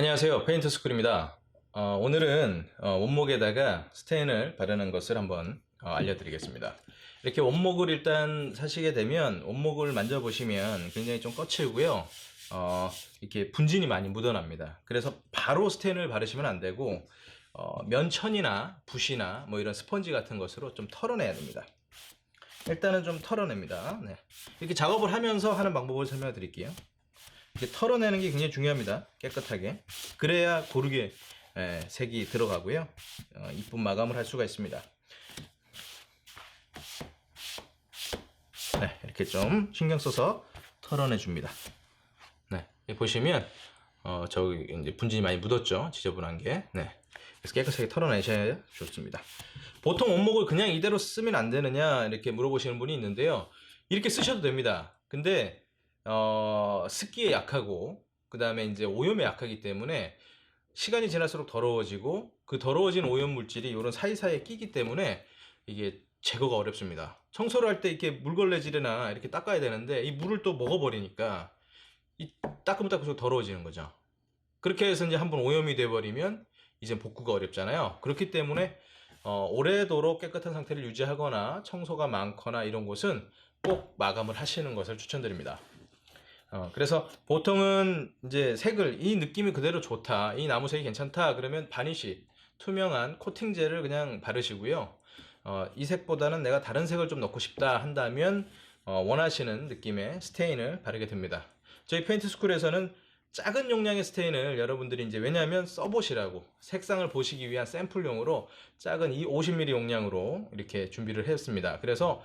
안녕하세요. 페인트스쿨입니다. 오늘은 원목에다가 스테인을 바르는 것을 한번 알려드리겠습니다. 이렇게 원목을 일단 사시게 되면 원목을 만져보시면 굉장히 좀 거칠고요. 이렇게 분진이 많이 묻어납니다. 그래서 바로 스테인을 바르시면 안 되고 면천이나 붓이나 뭐 이런 스펀지 같은 것으로 좀 털어내야 됩니다. 일단은 좀 털어냅니다. 네. 이렇게 작업을 하면서 하는 방법을 설명해 드릴게요. 이렇게 털어내는 게 굉장히 중요합니다. 깨끗하게. 그래야 고르게 색이 들어가고요. 이쁜 마감을 할 수가 있습니다. 네, 이렇게 좀 신경 써서 털어내 줍니다. 네, 보시면 저기 이제 분진이 많이 묻었죠. 지저분한 게. 네. 그래서 깨끗하게 털어내셔야 좋습니다. 보통 원목을 그냥 이대로 쓰면 안 되느냐 이렇게 물어보시는 분이 있는데요. 이렇게 쓰셔도 됩니다. 근데 습기에 약하고 그 다음에 이제 오염에 약하기 때문에 시간이 지날수록 더러워지고 그 더러워진 오염 물질이 이런 사이사이에 끼기 때문에 이게 제거가 어렵습니다. 청소를 할 때 이렇게 물걸레질이나 이렇게 닦아야 되는데 이 물을 또 먹어버리니까 이 닦으면 닦을수록 더러워지는 거죠. 그렇게 해서 이제 한번 오염이 돼버리면 이제 복구가 어렵잖아요. 그렇기 때문에 오래도록 깨끗한 상태를 유지하거나 청소가 많거나 이런 곳은 꼭 마감을 하시는 것을 추천드립니다. 그래서 보통은 이제 색을 이 느낌이 그대로 좋다, 이 나무색이 괜찮다 그러면 바니쉬 투명한 코팅젤을 그냥 바르시고요. 이 색보다는 내가 다른 색을 좀 넣고 싶다 한다면 원하시는 느낌의 스테인을 바르게 됩니다. 저희 페인트 스쿨에서는 작은 용량의 스테인을 여러분들이 이제 왜냐하면 써보시라고 색상을 보시기 위한 샘플용으로 작은 이 50ml 용량으로 이렇게 준비를 했습니다. 그래서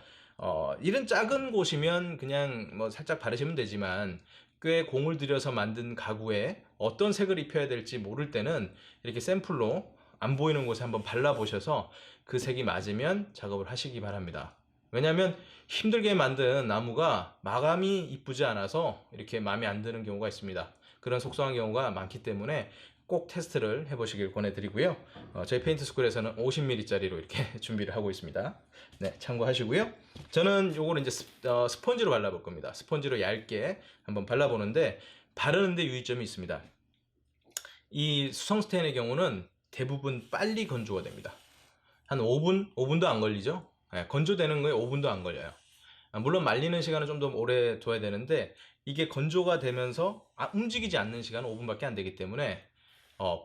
이런 작은 곳이면 그냥 뭐 살짝 바르시면 되지만 꽤 공을 들여서 만든 가구에 어떤 색을 입혀야 될지 모를 때는 이렇게 샘플로 안 보이는 곳에 한번 발라보셔서 그 색이 맞으면 작업을 하시기 바랍니다. 왜냐하면 힘들게 만든 나무가 마감이 이쁘지 않아서 이렇게 마음에 안 드는 경우가 있습니다. 그런 속상한 경우가 많기 때문에 꼭 테스트를 해보시길 권해드리고요. 저희 페인트 스쿨에서는 50ml 짜리로 이렇게 준비를 하고 있습니다. 네, 참고하시고요. 저는 요거를 이제 스펀지로 발라볼 겁니다. 스펀지로 얇게 한번 발라보는데 바르는데 유의점이 있습니다. 이 수성 스테인의 경우는 대부분 빨리 건조가 됩니다. 한 5분도 안 걸리죠? 네, 건조되는 거에 5분도 안 걸려요. 물론 말리는 시간은 좀 더 오래 둬야 되는데 이게 건조가 되면서 움직이지 않는 시간은 5분밖에 안 되기 때문에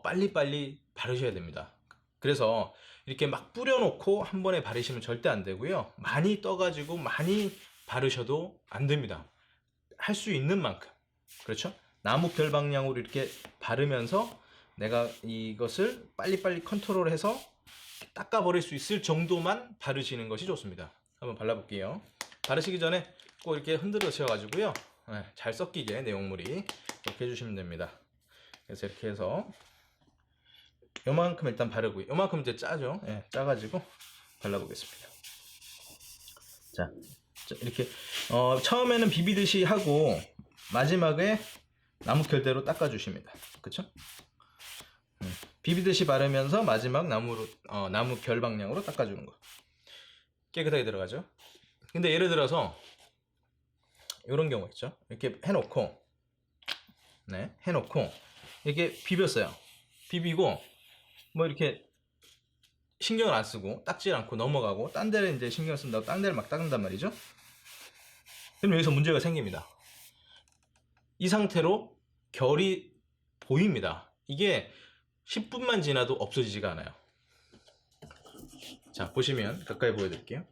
빨리빨리 바르셔야 됩니다. 그래서 이렇게 막 뿌려놓고 한 번에 바르시면 절대 안 되고요. 많이 떠가지고 많이 바르셔도 안 됩니다. 할 수 있는 만큼. 그렇죠? 나무 결방량으로 이렇게 바르면서 내가 이것을 빨리빨리 컨트롤해서 닦아버릴 수 있을 정도만 바르시는 것이 좋습니다. 한번 발라볼게요. 바르시기 전에 꼭 이렇게 흔들으셔가지고요. 잘 섞이게 내용물이 이렇게 해주시면 됩니다. 그래서 이렇게 해서 요만큼 일단 바르고 요만큼 이제 짜죠. 짜가지고 발라보겠습니다. 자 이렇게 처음에는 비비듯이 하고 마지막에 나무 결대로 닦아주십니다. 그쵸? 비비듯이 바르면서 마지막 나무 결 방향으로 닦아주는 거 깨끗하게 들어가죠. 근데 예를 들어서 이런 경우 있죠. 이렇게 해놓고 이렇게 비볐어요. 비비고 뭐 이렇게 신경을 안 쓰고 닦질 않고 넘어가고 딴 데를 이제 신경 쓴다고 딴 데를 막 닦는단 말이죠. 그럼 여기서 문제가 생깁니다. 이 상태로 결이 보입니다. 이게 10분만 지나도 없어지지가 않아요. 자, 보시면 가까이 보여드릴게요.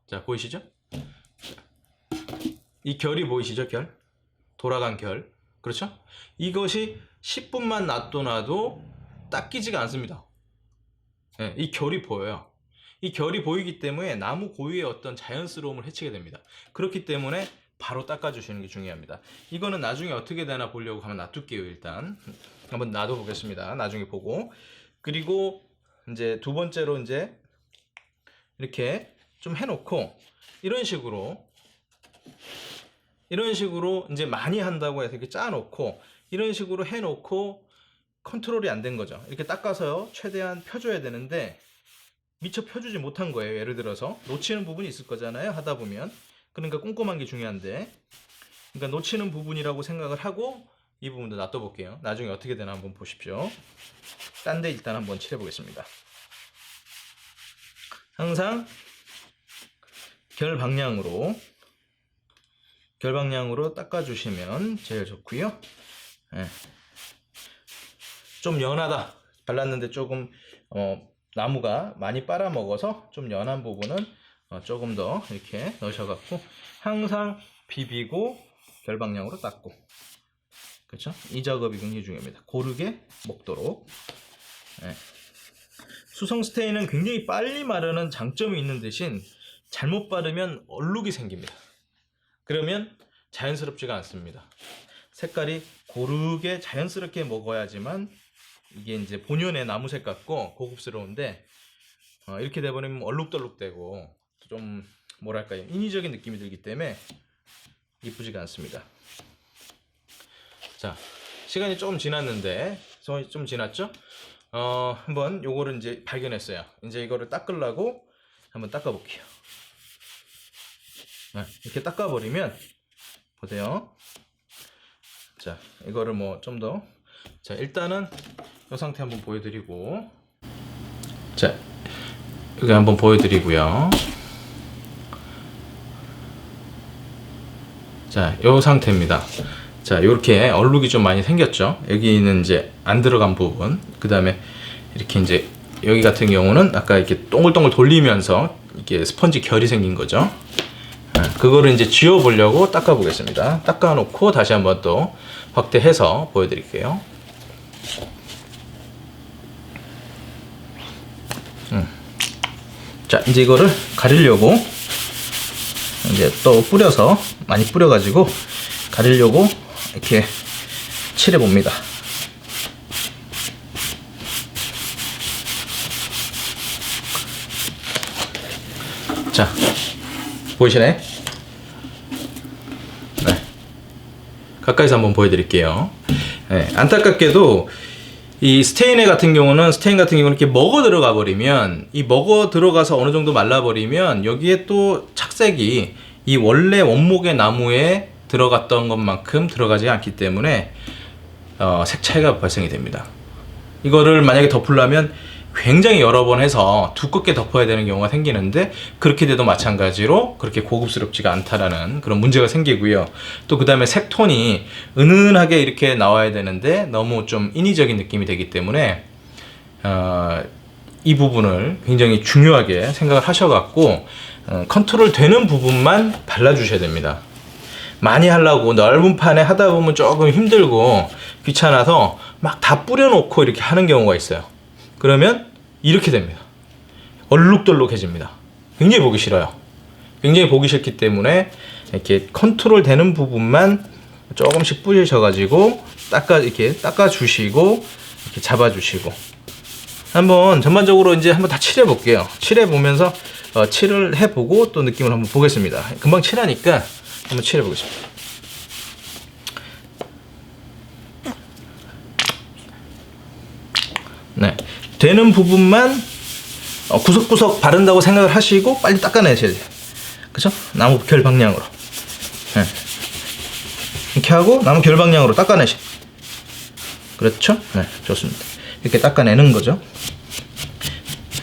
자, 보이시죠? 이 결이 보이시죠? 결? 돌아간 결. 그렇죠? 이것이 10분만 놔둬놔도 닦이지가 않습니다. 이 결이 보여요. 이 결이 보이기 때문에 나무 고유의 어떤 자연스러움을 해치게 됩니다. 그렇기 때문에 바로 닦아주시는 게 중요합니다. 이거는 나중에 어떻게 되나 보려고 한번 놔둘게요. 일단 한번 놔둬 보겠습니다. 나중에 보고. 그리고 이제 두 번째로 이제 이렇게 좀 해놓고 이런 식으로 이제 많이 한다고 해서 이렇게 짜놓고 이런 식으로 해놓고 컨트롤이 안 된 거죠. 이렇게 닦아서 최대한 펴줘야 되는데 미처 펴주지 못한 거예요. 예를 들어서 놓치는 부분이 있을 거잖아요. 하다 보면. 그러니까 꼼꼼한 게 중요한데 그러니까 놓치는 부분이라고 생각을 하고 이 부분도 놔둬 볼게요. 나중에 어떻게 되나 한번 보십시오. 딴 데 일단 한번 칠해 보겠습니다. 항상 결방량으로 닦아주시면 제일 좋고요. 네. 좀 연하다 발랐는데 조금 나무가 많이 빨아먹어서 좀 연한 부분은 조금 더 이렇게 넣으셔갖고 항상 비비고 결방량으로 닦고, 그렇죠? 이 작업이 굉장히 중요합니다. 고르게 먹도록. 네. 수성 스테인은 굉장히 빨리 마르는 장점이 있는 대신 잘못 바르면 얼룩이 생깁니다. 그러면 자연스럽지가 않습니다. 색깔이 고르게 자연스럽게 먹어야지만 이게 이제 본연의 나무색 같고 고급스러운데, 이렇게 돼버리면 얼룩덜룩되고 좀 뭐랄까요, 인위적인 느낌이 들기 때문에 이쁘지가 않습니다. 자, 시간이 조금 지났는데, 좀 지났죠? 한번 요거를 이제 발견했어요. 이제 이거를 닦으려고 한번 닦아볼게요. 네, 이렇게 닦아버리면 보세요. 자, 이거를 뭐 좀 더, 자, 일단은 이 상태 한번 보여드리고, 자, 여기 한번 보여드리고요. 자, 이 상태입니다. 자, 이렇게 얼룩이 좀 많이 생겼죠. 여기는 이제 안 들어간 부분, 그 다음에 이렇게 이제 여기 같은 경우는 아까 이렇게 동글동글 돌리면서 이게 스펀지 결이 생긴 거죠. 그거를 이제 지워보려고 닦아보겠습니다. 닦아놓고 다시 한번 또 확대해서 보여드릴게요. 자, 이제 이거를 가리려고 이제 또 뿌려서 많이 뿌려가지고 가리려고 이렇게 칠해 봅니다. 자, 보이시네? 네. 가까이서 한번 보여드릴게요. 네, 안타깝게도 이 스테인 같은 경우는 이렇게 먹어 들어가 버리면, 이 먹어 들어가서 어느 정도 말라 버리면 여기에 또 착색이 이 원래 원목의 나무에 들어갔던 것만큼 들어가지 않기 때문에 색 차이가 발생이 됩니다. 이거를 만약에 덮으려면 굉장히 여러 번 해서 두껍게 덮어야 되는 경우가 생기는데, 그렇게 돼도 마찬가지로 그렇게 고급스럽지가 않다라는 그런 문제가 생기고요. 또 그 다음에 색톤이 은은하게 이렇게 나와야 되는데 너무 좀 인위적인 느낌이 되기 때문에 이 부분을 굉장히 중요하게 생각을 하셔갖고 컨트롤 되는 부분만 발라주셔야 됩니다. 많이 하려고 넓은 판에 하다 보면 조금 힘들고 귀찮아서 막 다 뿌려놓고 이렇게 하는 경우가 있어요. 그러면 이렇게 됩니다. 얼룩덜룩해집니다. 굉장히 보기 싫어요. 굉장히 보기 싫기 때문에 이렇게 컨트롤 되는 부분만 조금씩 뿌리셔가지고 이렇게 닦아주시고 이렇게 잡아주시고, 한번 전반적으로 이제 한번 다 칠해 볼게요. 칠해 보면서 칠을 해보고 또 느낌을 한번 보겠습니다. 금방 칠하니까 한번 칠해 보겠습니다. 네, 되는 부분만 구석구석 바른다고 생각을 하시고 빨리 닦아내셔야 돼요. 그쵸? 나무 결 방향으로. 네. 이렇게 하고 나무 결 방향으로 닦아내셔. 그렇죠? 네, 좋습니다. 이렇게 닦아내는 거죠.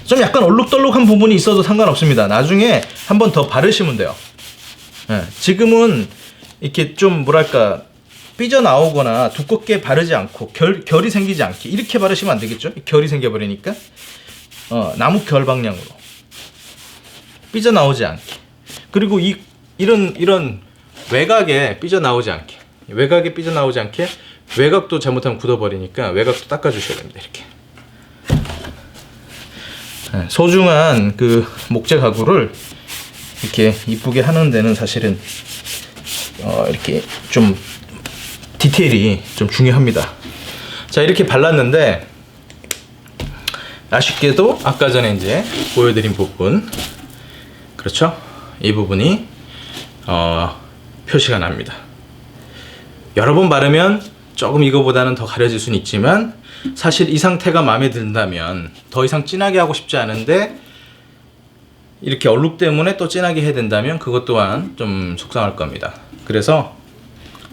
좀 약간 얼룩덜룩한 부분이 있어도 상관없습니다. 나중에 한 번 더 바르시면 돼요. 네, 지금은 이렇게 좀 뭐랄까 삐져나오거나 두껍게 바르지 않고 결이 생기지 않게 이렇게 바르시면 안 되겠죠? 결이 생겨버리니까 나무 결 방향으로 삐져나오지 않게, 그리고 이런 외곽에 삐져나오지 않게, 외곽도 잘못하면 굳어버리니까 외곽도 닦아주셔야 됩니다. 이렇게 소중한 그 목재 가구를 이렇게 이쁘게 하는 데는 사실은 이렇게 좀 디테일이 좀 중요합니다. 자, 이렇게 발랐는데 아쉽게도 아까 전에 이제 보여드린 부분, 그렇죠? 이 부분이 표시가 납니다. 여러 번 바르면 조금 이거보다는 더 가려질 수는 있지만, 사실 이 상태가 마음에 든다면 더 이상 진하게 하고 싶지 않은데 이렇게 얼룩 때문에 또 진하게 해야 된다면 그것 또한 좀 속상할 겁니다. 그래서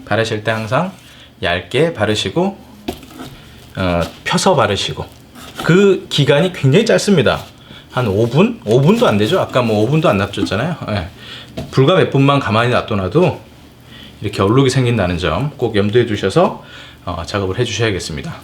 바르실 때 항상 얇게 바르시고 펴서 바르시고 그 기간이 굉장히 짧습니다. 한 5분? 5분도 안 되죠? 아까 뭐 5분도 안 놔뒀잖아요. 네. 불과 몇 분만 가만히 놔둬놔도 이렇게 얼룩이 생긴다는 점 꼭 염두에 두셔서 작업을 해 주셔야겠습니다.